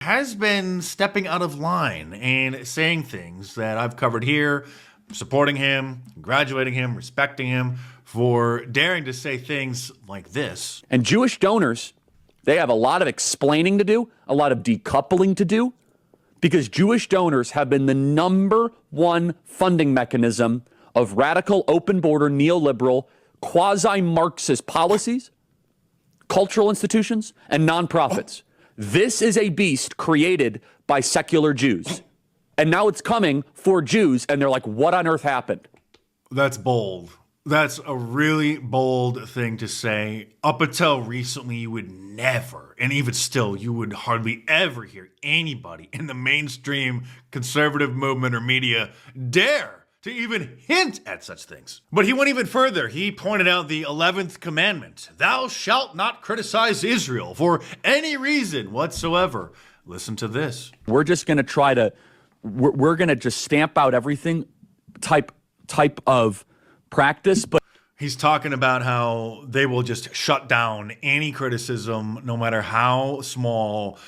has been stepping out of line and saying things that I've covered here, supporting him, congratulating him, respecting him for daring to say things like this. And Jewish donors, they have a lot of explaining to do, a lot of decoupling to do, because Jewish donors have been the number one funding mechanism of radical, open border, neoliberal, quasi-Marxist policies, cultural institutions, and nonprofits. This is a beast created by secular Jews. And now it's coming for Jews, and they're like, what on earth happened? That's bold. That's a really bold thing to say. Up until recently, you would never, and even still, you would hardly ever hear anybody in the mainstream conservative movement or media dare to even hint at such things. But he went even further. He pointed out the 11th commandment. Thou shalt not criticize Israel for any reason whatsoever. Listen to this. We're just going to try to, we're going to just stamp out everything type of practice. But he's talking about how they will just shut down any criticism, no matter how small,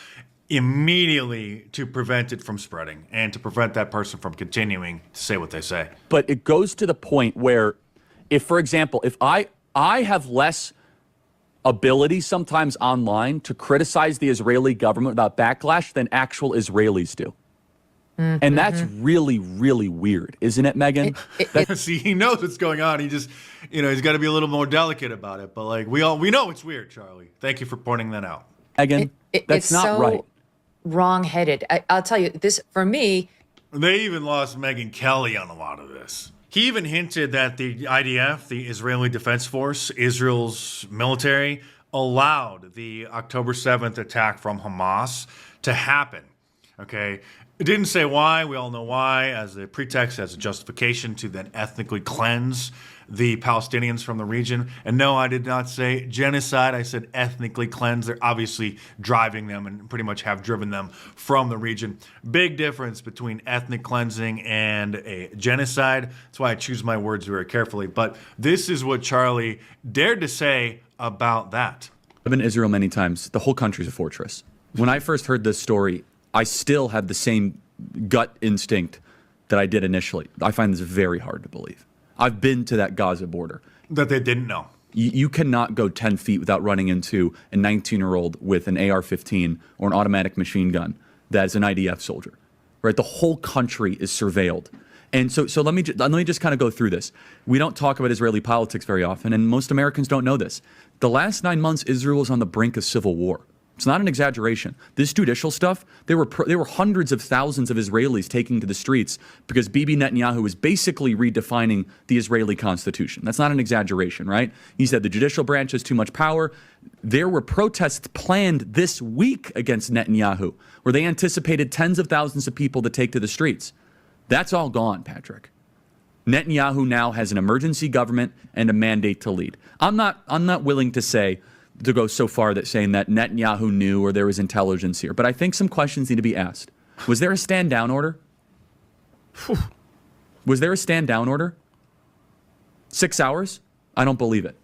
immediately to prevent it from spreading and to prevent that person from continuing to say what they say. But it goes to the point where if, for example, if I have less ability sometimes online to criticize the Israeli government without backlash than actual Israelis do. Mm-hmm. And that's really, really weird, isn't it, Megan? See, he knows what's going on. He just, he's got to be a little more delicate about it. But like we know it's weird, Charlie. Thank you for pointing that out. Megan, that's not so right. Wrong-headed. I'll tell you this. For me, they even lost Megyn Kelly on a lot of this. He even hinted that the IDF, the Israeli Defense Force, Israel's military, allowed the October 7th attack from Hamas to happen. Okay. It didn't say why. We all know why, as a pretext, as a justification to then ethnically cleanse the Palestinians from the region. And no, I did not say genocide. I said ethnically cleanse. They're obviously driving them and pretty much have driven them from the region. Big difference between ethnic cleansing and a genocide. That's why I choose my words very carefully. But this is what Charlie dared to say about that. I've been to Israel many times. The whole country's a fortress. When I first heard this story, I still have the same gut instinct that I did initially. I find this very hard to believe. I've been to that Gaza border. That they didn't know. You cannot go 10 feet without running into a 19-year-old with an AR-15 or an automatic machine gun that's an IDF soldier, right? The whole country is surveilled. And so let me just kind of go through this. We don't talk about Israeli politics very often, and most Americans don't know this. The last 9 months, Israel was on the brink of civil war. It's not an exaggeration. This judicial stuff, there were hundreds of thousands of Israelis taking to the streets because Bibi Netanyahu was basically redefining the Israeli constitution. That's not an exaggeration, right? He said the judicial branch has too much power. There were protests planned this week against Netanyahu, where they anticipated tens of thousands of people to take to the streets. That's all gone, Patrick. Netanyahu now has an emergency government and a mandate to lead. I'm not willing to go so far that saying that Netanyahu knew or there was intelligence here. But I think some questions need to be asked. Was there a stand-down order? Was there a stand-down order? 6 hours? I don't believe it.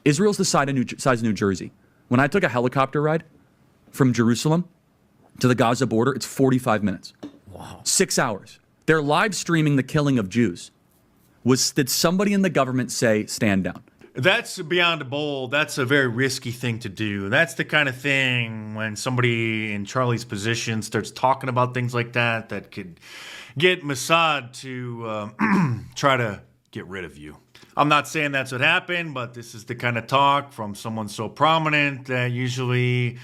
Israel's the size of New Jersey. When I took a helicopter ride from Jerusalem to the Gaza border, it's 45 minutes. Wow. 6 hours. They're live streaming the killing of Jews. Did somebody in the government say stand down? That's beyond bold. That's a very risky thing to do. That's the kind of thing when somebody in Charlie's position starts talking about things like that could get Mossad to try to get rid of you. I'm not saying that's what happened, but this is the kind of talk from someone so prominent that usually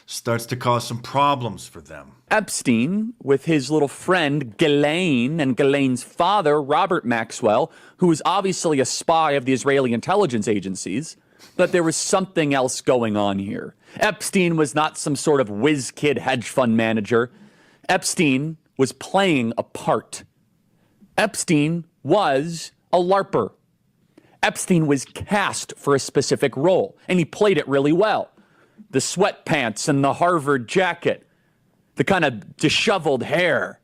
starts to cause some problems for them. Epstein, with his little friend Ghislaine and Ghislaine's father, Robert Maxwell, who was obviously a spy of the Israeli intelligence agencies, but there was something else going on here. Epstein was not some sort of whiz-kid hedge fund manager. Epstein was playing a part. Epstein was a LARPer. Epstein was cast for a specific role, and he played it really well. The sweatpants and the Harvard jacket, the kind of disheveled hair,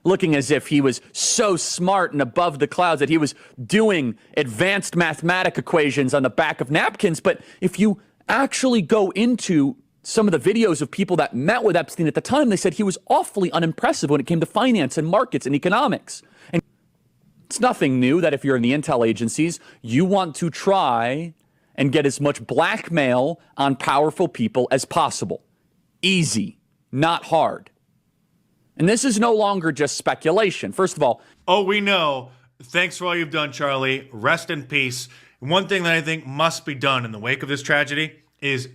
looking as if he was so smart and above the clouds that he was doing advanced mathematic equations on the back of napkins. But if you actually go into some of the videos of people that met with Epstein at the time, they said he was awfully unimpressive when it came to finance and markets and economics. And it's nothing new that if you're in the intel agencies, you want to try and get as much blackmail on powerful people as possible. Easy, not hard. And this is no longer just speculation. First of all, Oh, we know. Thanks for all you've done, Charlie. Rest in peace. One thing that I think must be done in the wake of this tragedy is